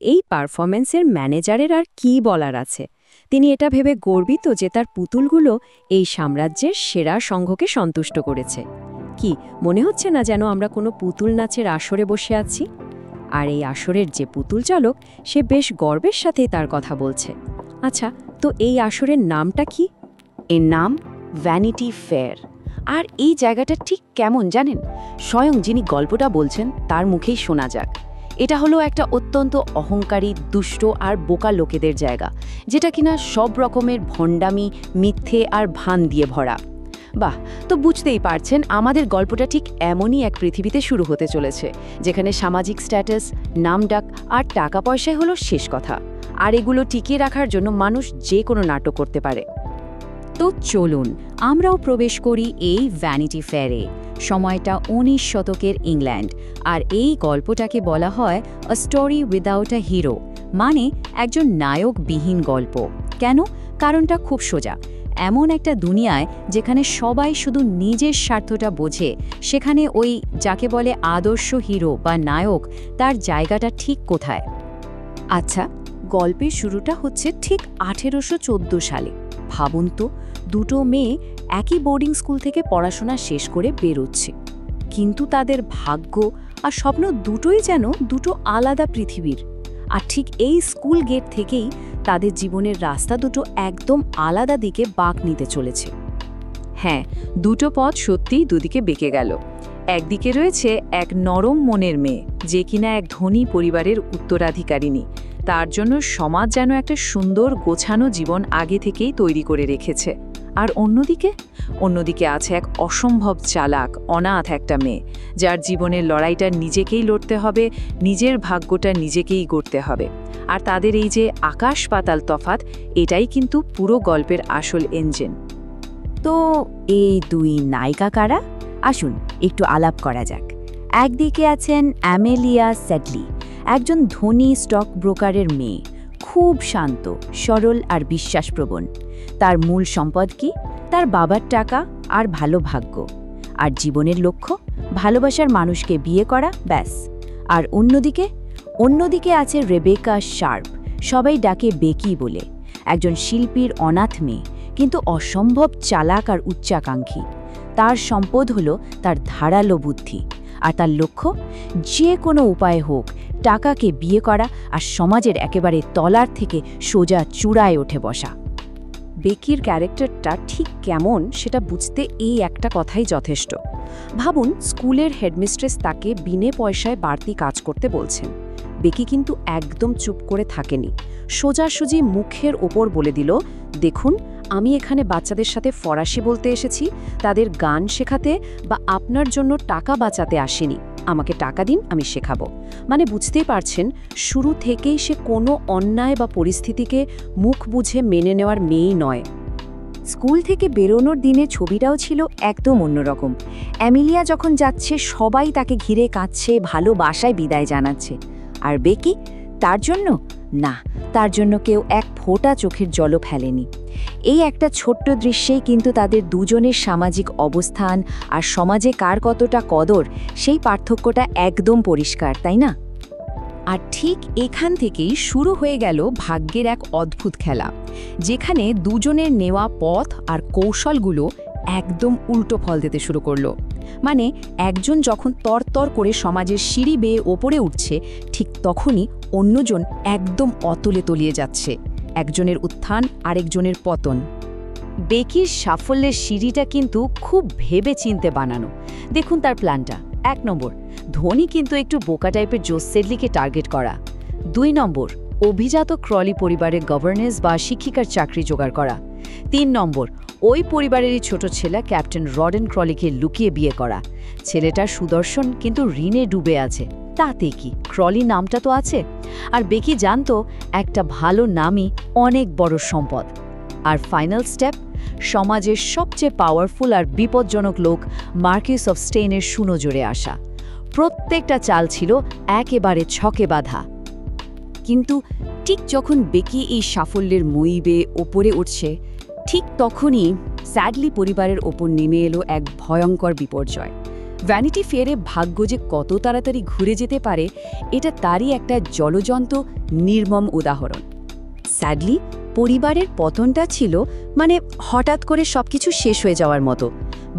এই পারফরম্যান্সের ম্যানেজারের আর কী বলার আছে। তিনি এটা ভেবে গর্বিত যে তার পুতুলগুলো এই সাম্রাজ্যের সেরা সংঘকে সন্তুষ্ট করেছে। কি মনে হচ্ছে না যেন আমরা কোনো পুতুল নাচের আসরে বসে আছি? আর এই আসরের যে পুতুল চালক, সে বেশ গর্বের সাথেই তার কথা বলছে। আচ্ছা, তো এই আসরের নামটা কি? এর নাম ভ্যানিটি ফেয়ার। আর এই জায়গাটা ঠিক কেমন জানেন? স্বয়ং যিনি গল্পটা বলছেন তার মুখেই শোনা যাক। এটা হলো একটা অত্যন্ত অহংকারী, দুষ্ট আর বোকা লোকেদের জায়গা, যেটা কিনা সব রকমের ভণ্ডামি, মিথ্যে আর ভান দিয়ে ভরা। বাহ, তো বুঝতেই পারছেন আমাদের গল্পটা ঠিক এমনই এক পৃথিবীতে শুরু হতে চলেছে, যেখানে সামাজিক স্ট্যাটাস, নামডাক আর টাকা পয়সাই হলো শেষ কথা। আর এগুলো টিকিয়ে রাখার জন্য মানুষ যে কোনো নাটক করতে পারে। তো চলুন আমরাও প্রবেশ করি এই ভ্যানিটি ফেয়ারে। সময়টা 19 শতকের ইংল্যান্ড, আর এই গল্পটাকে বলা হয় a story without a hero, মানে একজন নায়কবিহীন গল্প। কেন? কারণটা খুব সোজা। এমন একটা দুনিয়ায় যেখানে সবাই শুধু নিজের স্বার্থটা বোঝে, সেখানে ওই যাকে বলে আদর্শ হিরো বা নায়ক, তার জায়গাটা ঠিক কোথায়? আচ্ছা, গল্পের শুরুটা হচ্ছে ঠিক 1814 সালে। ভাবুন তো, দুটো মেয়ে একই বোর্ডিং স্কুল থেকে পড়াশোনা শেষ করে বেরোচ্ছে, কিন্তু তাদের ভাগ্য আর স্বপ্ন দুটোই যেন দুটো আলাদা পৃথিবীর। আর ঠিক এই স্কুল গেট থেকেই তাদের জীবনের রাস্তা দুটো একদম আলাদা দিকে বাঁক নিতে চলেছে। হ্যাঁ, দুটো পথ সত্যিই দুদিকে বেঁকে গেল। একদিকে রয়েছে এক নরম মনের মেয়ে, যে কিনা এক ধনী পরিবারের উত্তরাধিকারিণী। তার জন্য সমাজ যেন একটা সুন্দর গোছানো জীবন আগে থেকেই তৈরি করে রেখেছে। আর অন্যদিকে আছে এক অসম্ভব চালাক, অনাথ একটা মেয়ে, যার জীবনের লড়াইটা নিজেকেই লড়তে হবে, নিজের ভাগ্যটা নিজেকেই গড়তে হবে। আর তাদের এই যে আকাশ পাতাল তফাৎ, এটাই কিন্তু পুরো গল্পের আসল ইঞ্জিন। তো এই দুই নায়িকা কারা? আসুন একটু আলাপ করা যাক। একদিকে আছেন অ্যামেলিয়া স্যাডলি, একজন ধনী স্টক ব্রোকারের মেয়ে, খুব শান্ত, সরল আর বিশ্বাসপ্রবণ। তার মূল সম্পদ কি? তার বাবার টাকা আর ভালো ভাগ্য। আর জীবনের লক্ষ্য ভালোবাসার মানুষকে বিয়ে করা, ব্যাস। আর অন্যদিকে আছে রেবেকা শার্প, সবাই ডাকে বেকি বলে, একজন শিল্পীর অনাথ মেয়ে, কিন্তু অসম্ভব চালাক আর উচ্চাকাঙ্ক্ষী। তার সম্পদ হলো তার ধারালো বুদ্ধি, আর তার লক্ষ্য যে কোনো উপায়ে হোক টাকাকে বিয়ে করা আর সমাজের একেবারে তলার থেকে সোজা চূড়ায় উঠে বসা। বেকির ক্যারেক্টারটা ঠিক কেমন সেটা বুঝতে এই একটা কথাই যথেষ্ট। ভাবুন, স্কুলের হেডমিস্ট্রেস তাকে বিনে পয়সায় বাড়তি কাজ করতে বলছেন। বেকি কিন্তু একদম চুপ করে থাকেনি, সোজাসুজি মুখের ওপর বলে দিল, দেখুন, আমি এখানে বাচ্চাদের সাথে ফরাসি বলতে এসেছি, তাদের গান শেখাতে বা আপনার জন্য টাকা বাঁচাতে আসিনি। আমাকে টাকা দিন, আমি শেখাবো। মানে বুঝতেই পারছেন, শুরু থেকেই সে কোনো অন্যায় বা পরিস্থিতিকে মুখ বুঝে মেনে নেওয়ার মেয়েই নয়। স্কুল থেকে বেরোনোর দিনে ছবিটাও ছিল একদম অন্যরকম। অ্যামিলিয়া যখন যাচ্ছে সবাই তাকে ঘিরে কাঁদছে, ভালোবাসায় বিদায় জানাচ্ছে। আর বেকি, তার জন্য কেউ এক ফোঁটা চোখের জলও ফেলেনি। এই একটা ছোট্ট দৃশ্যেই কিন্তু তাদের দুজনের সামাজিক অবস্থান আর সমাজে কার কতটা কদর, সেই পার্থক্যটা একদম পরিষ্কার, তাই না? আর ঠিক এখান থেকেই শুরু হয়ে গেল ভাগ্যের এক অদ্ভুত খেলা, যেখানে দুজনের নেওয়া পথ আর কৌশলগুলো একদম উল্টো ফল দিতে শুরু করলো। মানে একজন যখন তরতর করে সমাজের সিঁড়ি বেয়ে ওপরে উঠছে, ঠিক তখনই অন্যজন একদম অতলে তলিয়ে যাচ্ছে। একজনের উত্থান, আরেকজনের পতন। বেকির সাফল্যের সিঁড়িটা কিন্তু খুব ভেবে চিনতে বানানো। দেখুন তার প্ল্যানটা। 1 নম্বর, ধনী কিন্তু একটু বোকা টাইপের জোস সেডলিকে টার্গেট করা। 2 নম্বর, অভিজাত ক্রলি পরিবারের গভর্নেন্স বা শিক্ষিকার চাকরি জোগাড় করা। 3 নম্বর, ওই পরিবারেরই ছোট ছেলে ক্যাপ্টেন রডেন ক্রলিকে লুকিয়ে বিয়ে করা। ছেলেটা সুদর্শন, কিন্তু ঋণে ডুবে আছে। তাতে কি, ক্রলি নামটা তো আছে। আর বেকি জানতো একটা ভালো নামই অনেক বড় সম্পদ। আর ফাইনাল স্টেপ, সমাজের সবচেয়ে পাওয়ারফুল আর বিপজ্জনক লোক মার্কিস অফ স্টেইনের সুনজরে আসা। প্রত্যেকটা চাল ছিল একেবারে ছকে বাঁধা। কিন্তু ঠিক যখন বেকি এই সাফল্যের মই বেয়ে ওপরে উঠছে, ঠিক তখনই স্যাডলি পরিবারের ওপর নেমে এলো এক ভয়ঙ্কর বিপর্যয়। ভ্যানিটি ফেয়ারে ভাগ্য যে কত তাড়াতাড়ি ঘুরে যেতে পারে এটা তারই একটা জ্বলজ্বন্ত নির্মম উদাহরণ। স্যাডলি পরিবারের পতনটা ছিল মানে হঠাৎ করে সবকিছু শেষ হয়ে যাওয়ার মতো।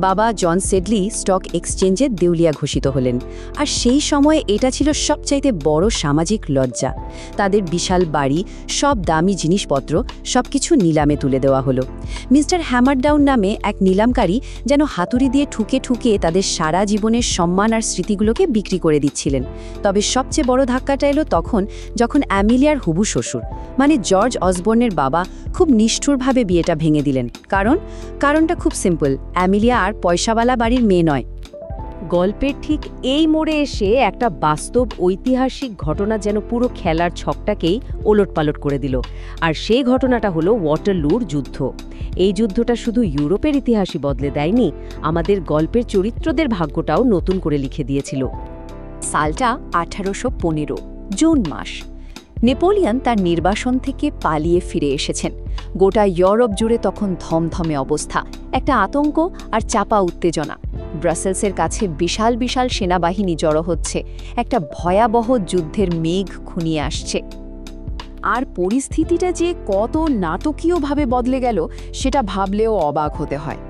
বাবা জন সেডলি স্টক এক্সচেঞ্জে দেউলিয়া ঘোষিত হলেন, আর সেই সময়ে এটা ছিল সবচাইতে বড় সামাজিক লজ্জা। তাদের বিশাল বাড়ি, সব দামি জিনিসপত্র সবকিছু নিলামে তুলে দেওয়া হলো। মিস্টার হ্যামারডাউন নামে এক নিলামকারী যেন হাতুড়ি দিয়ে ঠুকে ঠুকে তাদের সারা জীবনের সম্মান আর স্মৃতিগুলোকে বিক্রি করে দিচ্ছিলেন। তবে সবচেয়ে বড় ধাক্কাটা এলো তখন, যখন অ্যামিলিয়ার হুবু শ্বশুর মানে জর্জ অসবর্নের বাবা খুব নিষ্ঠুরভাবে বিয়েটা ভেঙে দিলেন। কারণটা খুব সিম্পল, অ্যামিলিয়া আর পয়সাওয়ালা বাড়ির মেয়ে নয়। গল্পের ঠিক এই মোড়ে এসে একটা বাস্তব ঐতিহাসিক ঘটনা যেন পুরো খেলার ছকটাকেই ওলটপালট করে দিল। আর সেই ঘটনাটা হলো ওয়াটারলুর যুদ্ধ। এই যুদ্ধটা শুধু ইউরোপের ইতিহাসই বদলে দেয়নি, আমাদের গল্পের চরিত্রদের ভাগ্যটাও নতুন করে লিখে দিয়েছিল। সালটা 1815, জুন মাস। নেপোলিয়ন তার নির্বাসন থেকে পালিয়ে ফিরে এসেছেন। গোটা ইউরোপ জুড়ে তখন থমথমে অবস্থা, একটা আতঙ্ক আর চাপা উত্তেজনা। ব্রাসেলসের কাছে বিশাল বিশাল সেনাবাহিনী জড়ো হচ্ছে, একটা ভয়াবহ যুদ্ধের মেঘ ঘনিয়ে আসছে। আর পরিস্থিতিটা যে কত নাটকীয়ভাবে বদলে গেল সেটা ভাবলেও অবাক হতে হয়।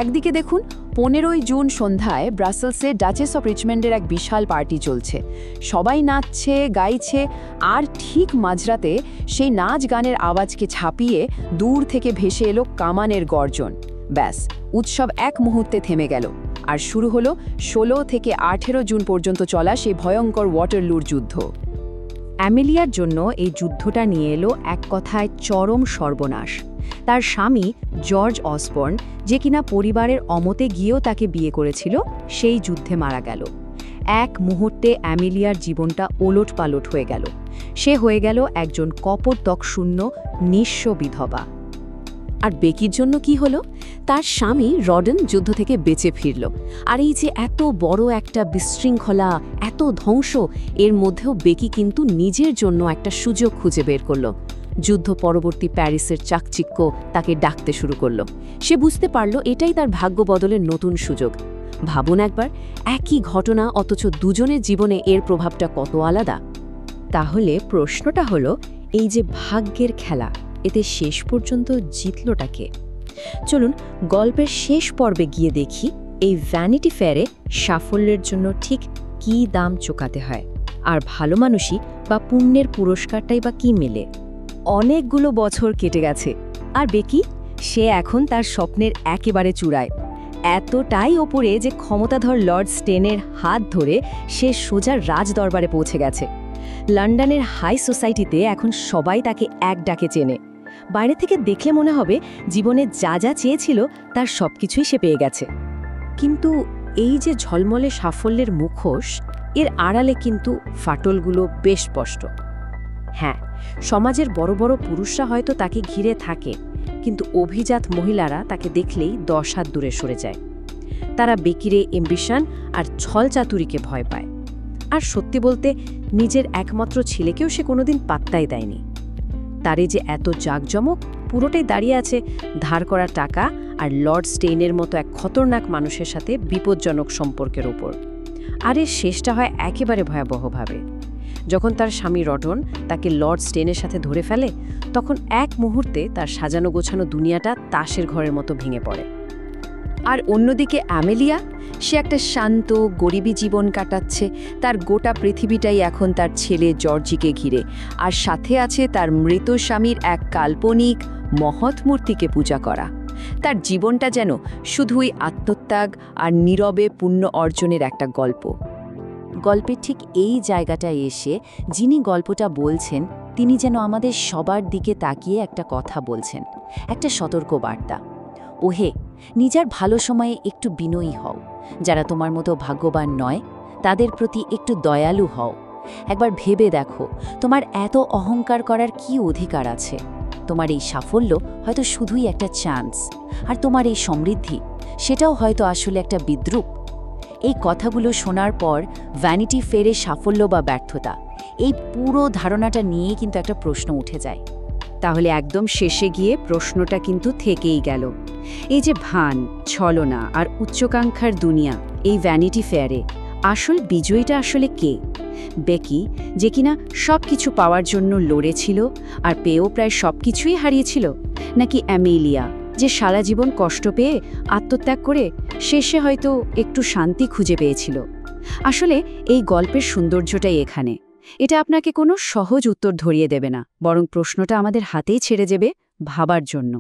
একদিকে দেখুন, 15ই জুন সন্ধ্যায় ব্রাসেলসে ডাচেস অফ রিচমন্ডের এক বিশাল পার্টি চলছে। সবাই নাচছে, গাইছে, আর ঠিক মাঝরাতে সেই নাচ গানের আওয়াজকে ছাপিয়ে দূর থেকে ভেসে এলো কামানের গর্জন। ব্যাস, উৎসব এক মুহূর্তে থেমে গেল। আর শুরু হলো 16 থেকে 18 জুন পর্যন্ত চলা সেই ভয়ঙ্কর ওয়াটারলুর যুদ্ধ। অ্যামেলিয়ার জন্য এই যুদ্ধটা নিয়ে এলো এক কথায় চরম সর্বনাশ। তার স্বামী জর্জ অসবর্ন, যে কিনা পরিবারের অমতে গিয়েও তাকে বিয়ে করেছিল, সেই যুদ্ধে মারা গেল। এক মুহূর্তে অ্যামেলিয়ার জীবনটা ওলটপালট হয়ে গেল। সে হয়ে গেল একজন কপোতকশূন্য নিঃস্ব বিধবা। আর বেকির জন্য কি হলো? তার স্বামী রডন যুদ্ধ থেকে বেঁচে ফিরল। আর এই যে এত বড় একটা বিশৃঙ্খলা, এত ধ্বংস, এর মধ্যেও বেকি কিন্তু নিজের জন্য একটা সুযোগ খুঁজে বের করল। যুদ্ধ পরবর্তী প্যারিসের চাকচিক্য তাকে ডাকতে শুরু করল। সে বুঝতে পারল এটাই তার ভাগ্য বদলের নতুন সুযোগ। ভাবুন একবার, একই ঘটনা, অথচ দুজনের জীবনে এর প্রভাবটা কত আলাদা। তাহলে প্রশ্নটা হলো, এই যে ভাগ্যের খেলা, এতে শেষ পর্যন্ত জিতলটা কে? চলুন গল্পের শেষ পর্বে গিয়ে দেখি এই ভ্যানিটি ফেয়ারে সাফল্যের জন্য ঠিক কী দাম চোকাতে হয়, আর ভালো মানুষই বা পুণ্যের পুরস্কারটাই বা কী মেলে। অনেকগুলো বছর কেটে গেছে, আর বেকি, সে এখন তার স্বপ্নের একেবারে চূড়ায়। এতটাই ওপরে যে ক্ষমতাধর লর্ড স্টেনের হাত ধরে সে সোজা রাজদরবারে পৌঁছে গেছে। লন্ডনের হাই সোসাইটিতে এখন সবাই তাকে এক ডাকে চেনে। বাইরে থেকে দেখলে মনে হবে জীবনে যা যা চেয়েছিল তার সবকিছুই সে পেয়ে গেছে। কিন্তু এই যে ঝলমলে সাফল্যের মুখোশ, এর আড়ালে কিন্তু ফাটলগুলো বেশ স্পষ্ট। হ্যাঁ, সমাজের বড় বড় পুরুষরা হয়তো তাকে ঘিরে থাকে, কিন্তু অভিজাত মহিলারা তাকে দেখলেই 10 হাত দূরে সরে যায়। তারা বেকিরে এম্বিশন আর ছলচাতুরিকে ভয় পায়। আর সত্যি বলতে, নিজের একমাত্র ছেলেকেও সে কোনোদিন পাত্তাই দেয়নি। তারে যে এত জাঁকজমক, পুরোটাই দাঁড়িয়ে আছে ধার করা টাকা আর লর্ড স্টেইনের মতো এক খতরনাক মানুষের সাথে বিপজ্জনক সম্পর্কের ওপর। আর এর শেষটা হয় একেবারে ভয়াবহভাবে। যখন তার স্বামী রডন তাকে লর্ড স্টেইনের সাথে ধরে ফেলে, তখন এক মুহূর্তে তার সাজানো গোছানো দুনিয়াটা তাসের ঘরের মতো ভেঙে পড়ে। আর অন্যদিকে অ্যামেলিয়া, সে একটা শান্ত গরিবী জীবন কাটাচ্ছে। তার গোটা পৃথিবীটাই এখন তার ছেলে জর্জিকে ঘিরে, আর সাথে আছে তার মৃত স্বামীর এক কাল্পনিক মহৎ মূর্তিকে পূজা করা। তার জীবনটা যেন শুধুই আত্মত্যাগ আর নীরবে পুণ্য অর্জনের একটা গল্প। গল্পের ঠিক এই জায়গাটায় এসে যিনি গল্পটা বলছেন, তিনি যেন আমাদের সবার দিকে তাকিয়ে একটা কথা বলছেন, একটা সতর্ক বার্তা। ওহে, নিজের ভালো সময়ে একটু বিনয়ী হও। যারা তোমার মতো ভাগ্যবান নয়, তাদের প্রতি একটু দয়ালু হও। একবার ভেবে দেখো, তোমার এত অহংকার করার কি অধিকার আছে? তোমার এই সাফল্য হয়তো শুধুই একটা চান্স, আর তোমার এই সমৃদ্ধি, সেটাও হয়তো আসলে একটা বিদ্রূপ। এই কথাগুলো শোনার পর ভ্যানিটি ফেয়ারে সাফল্য বা ব্যর্থতা, এই পুরো ধারণাটা নিয়ে কিন্তু একটা প্রশ্ন উঠে যায়। তাহলে একদম শেষে গিয়ে প্রশ্নটা কিন্তু থেকেই গেল। এই যে ভান, ছলনা আর উচ্চাকাঙ্ক্ষার দুনিয়া, এই ভ্যানিটি ফেয়ারে আসল বিজয়ীটা আসলে কে? বেকি, যে কিনা সব কিছু পাওয়ার জন্য লড়েছিল আর পেয়েও প্রায় সব কিছুই হারিয়েছিল, নাকি অ্যামেলিয়া, যে সারা জীবন কষ্ট পেয়ে আত্মত্যাগ করে শেষে হয়তো একটু শান্তি খুঁজে পেয়েছিল? আসলে এই গল্পের সৌন্দর্যটাই এখানে। এটা আপনাকে কোনো সহজ উত্তর ধরিয়ে দেবে না, বরং প্রশ্নটা আমাদের হাতেই ছেড়ে যাবে ভাবার জন্য।